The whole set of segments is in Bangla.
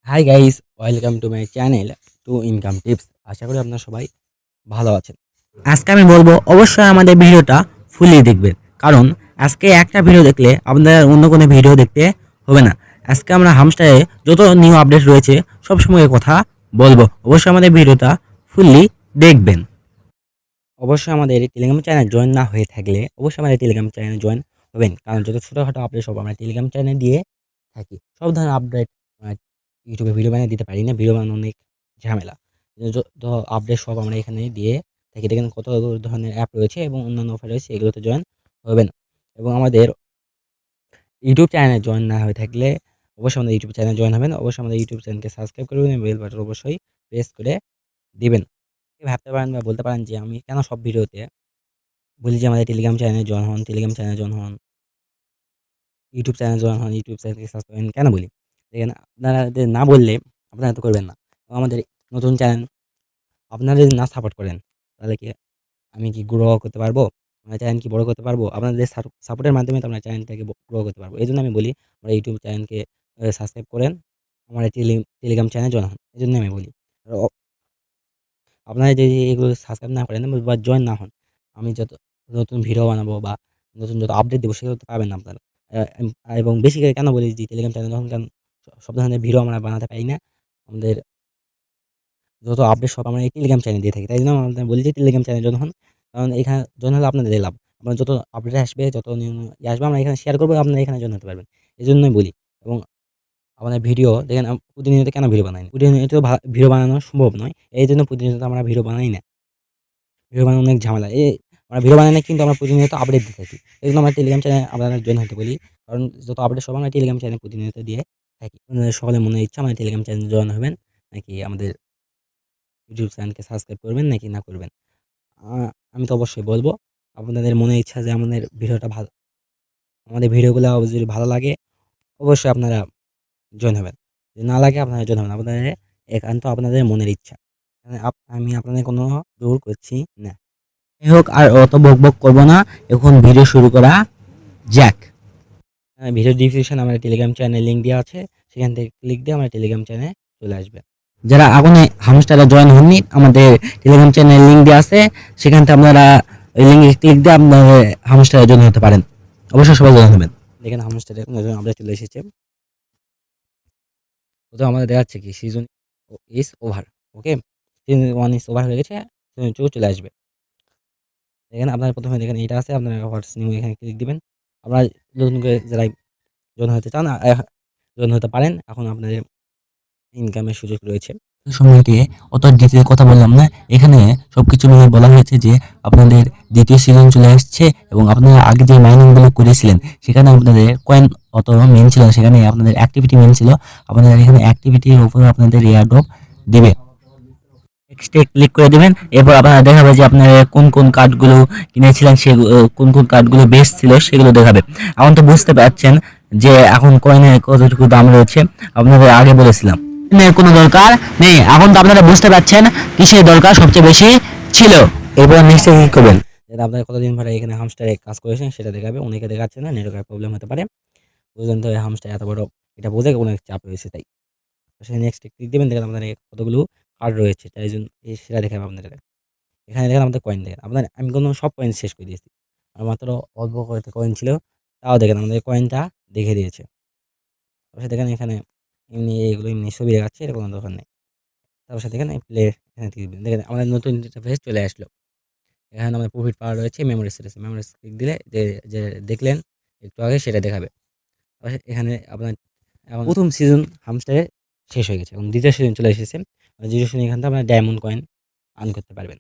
High guys, welcome to my channel to income tips. আশা করি আপনারা সবাই ভালো আছেন। আজকে আমি বলবো অবশ্যই আমাদের ভিডিওটা ফুলি দেখবেন, কারণ আজকে একটা ভিডিও দেখলে আপনাদের অন্য কোনো ভিডিও দেখতে হবে না। আজকে আমরা হামস্টারে যত নিউ আপডেট রয়েছে সব সময় কথা বলবো। অবশ্যই আমাদের ভিডিওটা ফুললি দেখবেন। অবশ্যই আমাদের টেলিগ্রাম চ্যানেল জয়েন না হয়ে থাকলে অবশ্যই আমাদের টেলিগ্রাম চ্যানেল জয়েন হবেন, কারণ যত ছোটোখাটো আপডেট সব আমরা টেলিগ্রাম চ্যানেল দিয়ে থাকি। সব ধরনের আপডেট ইউটিউবে ভিডিও বানিয়ে দিতে পারি না, ভিডিও বানানো অনেক ঝামেলা। যত আপডেট সব আমরা এখানে দিয়ে থাকি। দেখেন কত ধরনের অ্যাপ রয়েছে এবং অন্যান্য অফার রয়েছে, এগুলোতে জয়েন হবেন। এবং আমাদের ইউটিউব চ্যানেলে জয়েন না হয়ে থাকলে অবশ্যই আমাদের ইউটিউব চ্যানেল জয়েন হবেন। অবশ্যই আমাদের ইউটিউব চ্যানেলকে সাবস্ক্রাইব করবেন এবং বেল বাটন অবশ্যই প্রেস করে দিবেন। ভাবতে পারেন বা বলতে পারেন যে আমি কেন সব ভিডিওতে বলি যে আমাদের টেলিগ্রাম চ্যানেলে জয়েন হন, টেলিগ্রাম চ্যানেলে জয়েন হন, ইউটিউব চ্যানেলে জয়েন হন, ইউটিউব চ্যানেলকে সাবস্ক্রাইব করেন, কেন বলি? দেখেন আপনারা যদি না বললে আপনারা তো করবেন না। এবং আমাদের নতুন চ্যানেল আপনারা যদি না সাপোর্ট করেন তাহলে কি আমি কি গ্রো করতে পারবো? আমার চ্যানেল কি বড় করতে পারবো? আপনাদের সাপোর্টের মাধ্যমে তো আমরা চ্যানেলটাকে গ্রো করতে পারবো। এজন্য আমি বলি আমরা ইউটিউব চ্যানেলকে সাবস্ক্রাইব করেন, আমার টেলিগ্রাম চ্যানেলে জয়েন হন। এজন্য আমি বলি। আর আপনারা যদি এগুলো সাবস্ক্রাইব না করেন বা জয়েন না হন, আমি যত নতুন ভিডিও বানাবো বা নতুন যত আপডেট দেবো সেগুলো তো পাবেন না আপনারা। এবং বেশি করে কেন বলি যে টেলিগ্রাম চ্যানেল যখন কারণ সব ধরনের ভিডিও আমরা বানাতে পারি না। আমাদের যত আপডেট সব আমরা এই টেলিগ্রাম চ্যানেলে দিয়ে থাকি। তাই জন্য আমরা বলি যে টেলিগ্রাম চ্যানেল জয়েন হন। কারণ এখানে জয়েন হলে আপনাদের লাভ। আপনার যত আপডেট আসবে, যত নিউ আসবে আমরা এখানে শেয়ার করবো, আপনারা এখানে জয়েন হতে পারবেন। এজন্যই বলি। এবং আমাদের ভিডিও দেখেন প্রতিনিয়ত কেন ভিডিও বানাই না? প্রতিনিয়ত ভিডিও বানানো সম্ভব নয়। এইজন্য প্রতিনিয়ত আমরা ভিডিও বানাই না। ভিডিও বানানো অনেক ঝামেলা। আমরা ভিডিও বানাই না, কিন্তু আমরা প্রতিনিয়ত আপডেট দিয়ে থাকি। এজন্য আমরা টেলিগ্রাম চ্যানেলে আপনারা জয়েন হতে বলি। কারণ যত আপডেট সব আমরা টেলিগ্রাম চ্যানেলে প্রতিনিয়ত দিয়ে থাকি। আপনাদের সকলের মনে ইচ্ছা আমাদের টেলিগ্রাম চ্যানেলে জয়েন হবেন, নাকি আমাদের ইউটিউব চ্যানেলকে সাবস্ক্রাইব করবেন নাকি না করবেন? আ আমি তো অবশ্যই বলব। আপনাদের মনে ইচ্ছা যে আমাদের ভিডিওগুলা যদি ভালো লাগে অবশ্যই আপনারা জয়েন হবেন। যদি না লাগে আপনারা জয়েন হবেন না। আপনাদের একান্ত আপনাদের মনের ইচ্ছা। আমি আপনাদের কোনো জোর করছি না। যাই হোক, আর অত বকবক করব না। এখন ভিডিও শুরু করা যাক। ভিডিও ডিসক্রিপশনে আমার টেলিগ্রাম চ্যানেল লিঙ্ক দেওয়া আছে। সেখান থেকে ক্লিক দিয়ে আমার টেলিগ্রাম চ্যানেলে চলে আসবে। যারা এখনো হামস্টারে জয়েন হননি, আমাদের টেলিগ্রাম চ্যানেল লিঙ্ক দেওয়া আছে। সেখান থেকে আপনারা ওই লিঙ্কে ক্লিক দিয়ে আপনারা হামস্টারে জয়েন হতে পারেন। অবশ্যই সবাই জয়েন হবেন। দেখেন হামস্টারে নতুন আপডেট চলে এসেছে। তো আমাদের দেখাচ্ছে কি season is over. Okay, season 1 is over হয়ে গেছে। সিজন 2 চলে আসবে। দেখেন আপনারা প্রথমে দেখেন এটা আছে, আপনারা হোয়াটস নিউ এখানে ক্লিক দিবেন। আপনারা নতুন করে যারা জয়েন হতে চান জয়েন হতে পারেন। এখন আপনাদের ইনকামের সুযোগ রয়েছে। সময়কে অত ডিটেলে কথা বললাম না। এখানে সবকিছু নিয়ে বলা হয়েছে যে আপনাদের দ্বিতীয় সিজন চলে আসছে এবং আপনারা আগে যে মাইনিংগুলো করেছিলেন সেখানে আপনাদের কয়েন অত মেন ছিল না, সেখানে আপনাদের অ্যাক্টিভিটি মেন ছিল। আপনাদের এখানে অ্যাক্টিভিটির উপর আপনাদের এয়ারড্রপ দিবে। নেক্সটে ক্লিক করে দেবেন। এরপর আপনারা দেখাবে যে আপনারা কোন কোন কার্ডগুলো কিনেছিলেন, সেগুলো কোন কোন কার্ডগুলো বেস্ট ছিল সেগুলো দেখাবে। এখন তো বুঝতে পারছেন যে এখন কয়েনের কতটুকু দাম রয়েছে। আপনাদের আগে বলেছিলাম কোনো দরকার নেই। এখন তো আপনারা বুঝতে পারছেন কিসের দরকার সবচেয়ে বেশি ছিল। এরপর নেক্সটে কি করবেন? আপনারা কতদিন ধরে এখানে হামস্টারে কাজ করেছেন সেটা দেখাবে। অনেকে দেখাচ্ছে না, নেটওয়ার্কের প্রবলেম হতে পারে। বুঝলেন তো হামস্টার এত বড়, এটা বোঝে অনেক চাপ রয়েছে তাই। সেখানে নেক্সট ক্লিক দিবেন। দেখেন আপনার কতগুলো কার্ড রয়েছে, তাই জন্য সেটা দেখাবে আপনাদের। এখানে দেখেন আমাদের কয়েন দেখেন আপনার, আমি কোনো সব কয়েন শেষ করে দিয়েছি। আর মাত্র অল্প কয়েকটা কয়েন ছিল, তাও দেখেন আমাদের কয়েনটা দেখে দিয়েছে। তারপর দেখেন এখানে এমনি এগুলো এমনি ছবি দেখাচ্ছে, এটা কোনো দরকার নেই। তারপর দেখেন প্লে এখানে ক্লিক দিবেন। দেখেন আমাদের নতুন ইন্টারফেস চলে আসলো। এখানে আমাদের প্রফিট পাওয়ার রয়েছে, মেমোরিজ রয়েছে। মেমোরিজ ক্লিক দিলে যে দেখলেন একটু আগে সেটা দেখাবে। এখানে আপনার এখন প্রথম সিজন হামস্টারে শেষ হয়ে গেছে এবং দ্বিতীয় সিজন চলে এসেছে। দ্বিতীয় সিজন এখান থেকে আপনারা ডায়মন্ড কয়েন আর্ন করতে পারবেন।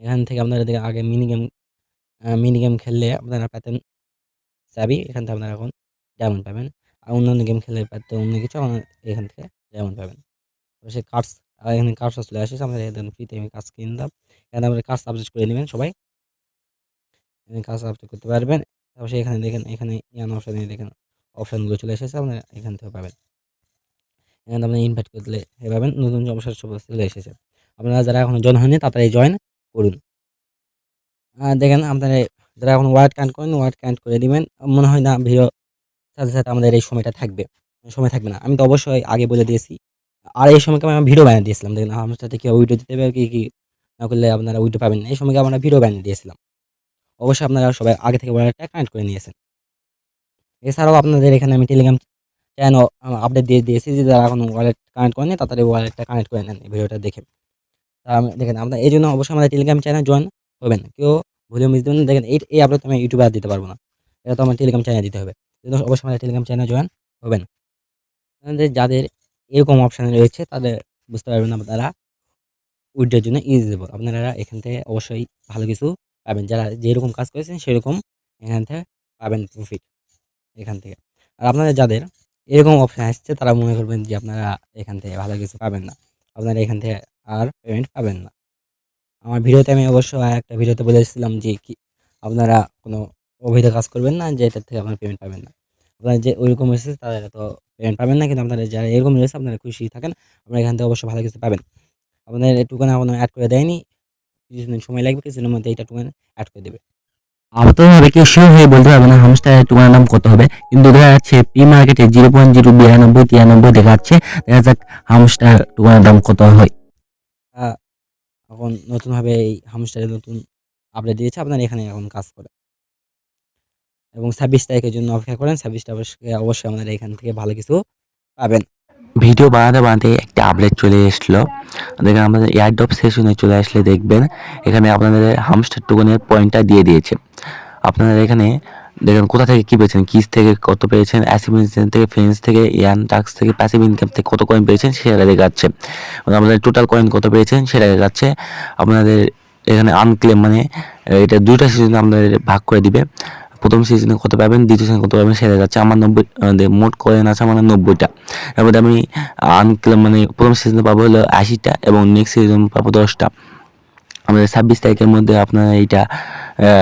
এখান থেকে আপনারা আগে মিনি গেম খেললে আপনারা পেতেন চাবি, এখান থেকে আপনারা এখন ডায়মন্ড পাবেন। আর অন্যান্য গেম খেললে পেতেন অন্য কিছু, এখান থেকে ডায়মন্ড পাবেন। সে কার্ডস এখানে কার্ডস চলে আসে, আপনারা এখানে ফ্রিতে আমি কাজ কিনলাম। এখানে আপনারা কাজ আপডেট করে নেবেন সবাই। এখানে কাজ আপডেট করতে পারবেন। তারপর এখানে দেখেন, এখানে ইয়ান অপশানে দেখেন অপশানগুলো চলে এসেছে, আপনারা এখান থেকে পাবেন। এখানে আপনারা ইনভাইট করলে পাবেন। নতুন অবসর সব চলে এসেছে। আপনারা যারা এখন জয়েন হয়নি তাড়াতাড়ি জয়েন করুন। দেখেন আপনারা যারা এখন ওয়ার্ড কানেক্ট করেন ওয়ার্ড কানেক্ট করে দিবেন। মনে হয় না ভিডিও সাথে সাথে আমাদের এই সময়টা থাকবে। সময় থাকবে না। আমি তো অবশ্যই আগে বলে দিয়েছি। আর এই সময়কে আমি ভিডিও বানিয়ে দিয়েছিলাম। দেখেন আমার সাথে কীভাবে উইডিও দিতে হবে, কি না করলে আপনারা উইডিও পাবেন না। এই সময়কে আমরা ভিডিও বানিয়ে দিয়েছিলাম। অবশ্যই আপনারা সবাই আগে থেকে ওয়ালেটটা কানেক্ট করে নিয়েছেন। এছাড়াও আপনাদের এখানে আমি টেলিগ্রাম চ্যানেল আপডেট দিয়ে দিয়েছি যে যারা এখনো ওয়ালেট কানেক্ট করেনি তাড়াতাড়ি ওয়ালেটটা কানেক্ট করে নেন এই ভিডিওটা দেখে। দেখেন আপনার এইজন্য অবশ্যই আমাদের টেলিগ্রাম চ্যানেল জয়েন হবেন। কেউ ভুলেও মিস দিবেন না। দেখেন এই আপডেট আমি ইউটিউবে আর দিতে পারব না। এটা তো আমার টেলিগ্রাম চ্যানেলে দিতে হবে। এজন্য অবশ্যই আমাদের টেলিগ্রাম চ্যানেলে জয়েন হবেন। আপনাদের যাদের এরকম অপশন রয়েছে তাদের বুঝতে পারবেন আপনারা উইথড্রর জন্য ইলিজিবল। আপনারা এখান থেকে অবশ্যই ভালো কিছু পাবেন। যারা যেরকম কাজ করেছেন সেরকম এখান থেকে পাবেন প্রফিট এখান থেকে। আর আপনাদের যাদের এরকম অপশন আসছে তারা মনে করবেন যে আপনারা এখান থেকে ভালো কিছু পাবেন না। আপনারা এখান থেকে আর পেমেন্ট পাবেন না। আমার ভিডিওতে আমি অবশ্য একটা ভিডিওতে বলেছিলাম যে কি আপনারা কোনো অবৈধ কাজ করবেন না যে এটার থেকে আপনারা পেমেন্ট পাবেন না। আপনারা যে ওইরকম এসেছে তারা তো পেমেন্ট পাবেন না, কিন্তু আপনারা যারা এরকম রয়েছে আপনারা খুশি থাকেন। আপনারা এখান থেকে অবশ্যই ভালো কিছু পাবেন। আপনাদের এটুকুনা এখনো অ্যাড করে দেয়নি। কিছুদিন সময় লাগবে, কিছুদিনের মধ্যে এইটা টুকুন অ্যাড করে দেবে। আপাততভাবে কেউ শিওর হয়ে বলতে পারবে না হামস্টারের টুকুনের দাম কত হবে, কিন্তু দেখা যাচ্ছে পি মার্কেটে 0.09293 দেখাচ্ছে। দেখা যাক হামস্টার টুকুনের দাম কত হয়। এখন নতুনভাবে এই হামস্টারের নতুন আপডেট দিয়েছে, আপনারা এখানে এখন কাজ করেন এবং 26 তারিখের জন্য অপেক্ষা করেন। 26 তারিখে অবশ্যই আপনারা এখান থেকে ভালো কিছু পাবেন। ভিডিও বানাতে বানাতে একটা আপডেট চলে এসলো। দেখেন আমাদের এয়ারড্রপ সেশনে চলে আসলে দেখবেন এখানে আপনাদের হামস্টার টোকেনের পয়েন্টটা দিয়ে দিয়েছে। আপনারা এখানে দেখেন কোথা থেকে কী পেয়েছেন, কিস থেকে কত পেয়েছেন, অ্যাসিমিনেশন থেকে, ফ্রেন্ডস থেকে, ইয়ান টাক্স থেকে, প্যাসিভ ইনকাম থেকে কত কয়েন পেয়েছেন সেটা দেখাচ্ছে। মানে আপনাদের টোটাল কয়েন কত পেয়েছেন সেটা দেখাচ্ছে। আপনাদের এখানে আনক্লেম মানে এটা 2টা সিজনে আপনাদের ভাগ করে দিবে। প্রথম সিজনে কত পাবেন, দ্বিতীয় সিজনে কত পাবেন সেটা যাচ্ছে। আমার 90 মোট কয়েন আছে আমার 90টা। এর মধ্যে আমি আনক্লেম মানে প্রথম সিজনে পাবো হলো 80টা এবং নেক্সট সিজন পাবো 10টা। আমাদের 26 তারিখের মধ্যে আপনারা এইটা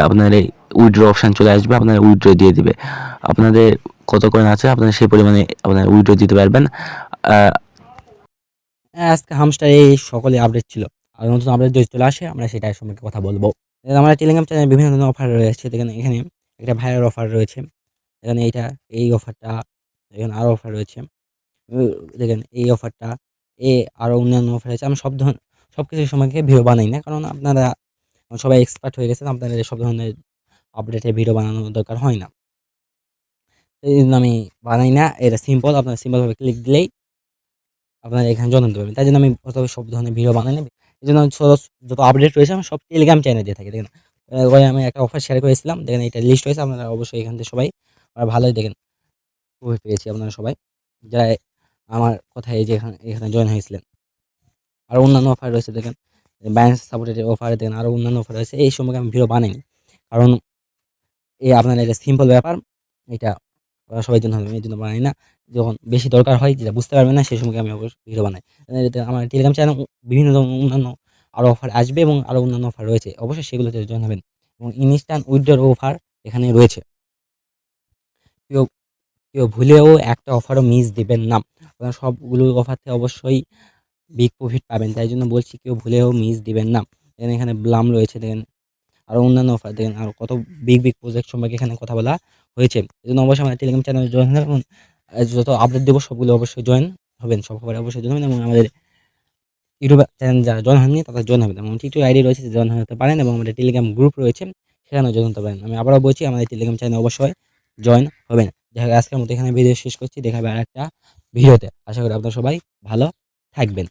আপনার এই উইথড্র অপশান চলে আসবে, আপনারা উইথড্র দিয়ে দিবে। আপনাদের কত কয়েন আছে আপনারা সেই পরিমাণে আপনারা উইথড্র দিতে পারবেন। আজকে হামস্টার এই সকলে আপডেট ছিল। আর নতুন আপডেট যদি চলে আসে আমরা সেটার সম্পর্কে কথা বলবো। আমার টেলিগ্রাম চ্যানেলে বিভিন্ন ধরনের অফার রয়েছে। দেখেন এখানে একটা ভাইরাল অফার রয়েছে। এখানে এই অফারটা, এখানে আরও অফার রয়েছে। দেখেন এই অফারটা, আরও অন্যান্য অফার আছে। আমি সব কিছুর সম্পর্কে ভিডিও বানাই না, কারণ আপনারা সবাই এক্সপার্ট হয়ে গেছেন। আপনাদের সব ধরনের আপডেটে ভিডিও বানানোর দরকার হয় না। এই জন্য আমি বানাই না। এটা সিম্পল, আপনারা সিম্পলভাবে ক্লিক দিলেই আপনারা এখানে জয়েন হতে পারবেন। তাই জন্য আমি সব ধরনের ভিডিও বানাই না। এই জন্য যত আপডেট রয়েছে আমি সব টেলিগ্রাম চ্যানেলে দিয়ে থাকি। দেখেন ওই আমি একটা অফার শেয়ার করেছিলাম, দেখেন এটা লিস্ট হয়েছে। আপনারা অবশ্যই এখান থেকে সবাই ভালোই দেখেন প্রফিট পেয়েছি আপনারা সবাই যারা আমার কথায় এই যে এখানে জয়েন হয়েছিলেন। আরও অন্যান্য অফার রয়েছে দেখেন, ব্যালেন্স সাপোর্টেড অফার দেখেন, আরও অন্যান্য অফার রয়েছে। এই সম্পর্কে আমি ভিডিও বানাইনি, কারণ আপনার এটা সিম্পল ব্যাপার। এটা সবাই জন্য হবে, এই জন্য বানাই না। যখন বেশি দরকার হয় যেটা বুঝতে পারবেন না সেই সময় আমি অবশ্যই ভিডিও বানাই। আমার টেলিগ্রাম চ্যানেল বিভিন্ন ধরনের অন্যান্য আরও অফার আসবে এবং আরও অন্যান্য অফার রয়েছে। অবশ্যই সেগুলোতে জয়েন হবেন এবং ইনস্ট্যান্ট উইথড্র অফার এখানে রয়েছে। কেউ কেউ ভুলেও একটা অফারও মিস দিবেন না। আপনারা সবগুলো অফার থেকে অবশ্যই বিগ প্রফিট পাবেন। তাই জন্য বলছি কেউ ভুলেও মিস দিবেন না। দেখেন এখানে ব্লাম রয়েছে, দেখেন আরও অন্যান্য অফার, দেখেন আরও কত বিগ প্রজেক্ট সম্পর্কে এখানে কথা বলা হয়েছে। এজন্য অবশ্যই আমাদের টেলিগ্রাম চ্যানেলে জয়েন হবেন এবং যত আপডেট দেবো সবগুলো অবশ্যই জয়েন হবেন। সব খবরে অবশ্যই জয়েন হবেন এবং আমাদের ইউটিউব চ্যানেল যারা জয়েন হননি তারা জয়েন হবেন এবং টিকটক আইডি রয়েছে জয়েন হতে পারেন এবং আমাদের টেলিগ্রাম গ্রুপ রয়েছে সেখানেও জয়েন হতে পারেন। আমি আবারও বলছি আমাদের টেলিগ্রাম চ্যানেলে অবশ্যই জয়েন হবেন। যাই হোক আজকের মতো এখানে ভিডিও শেষ করছি। দেখা হবে আরেকটা ভিডিওতে। আশা করি আপনারা সবাই ভালো থাকবেন।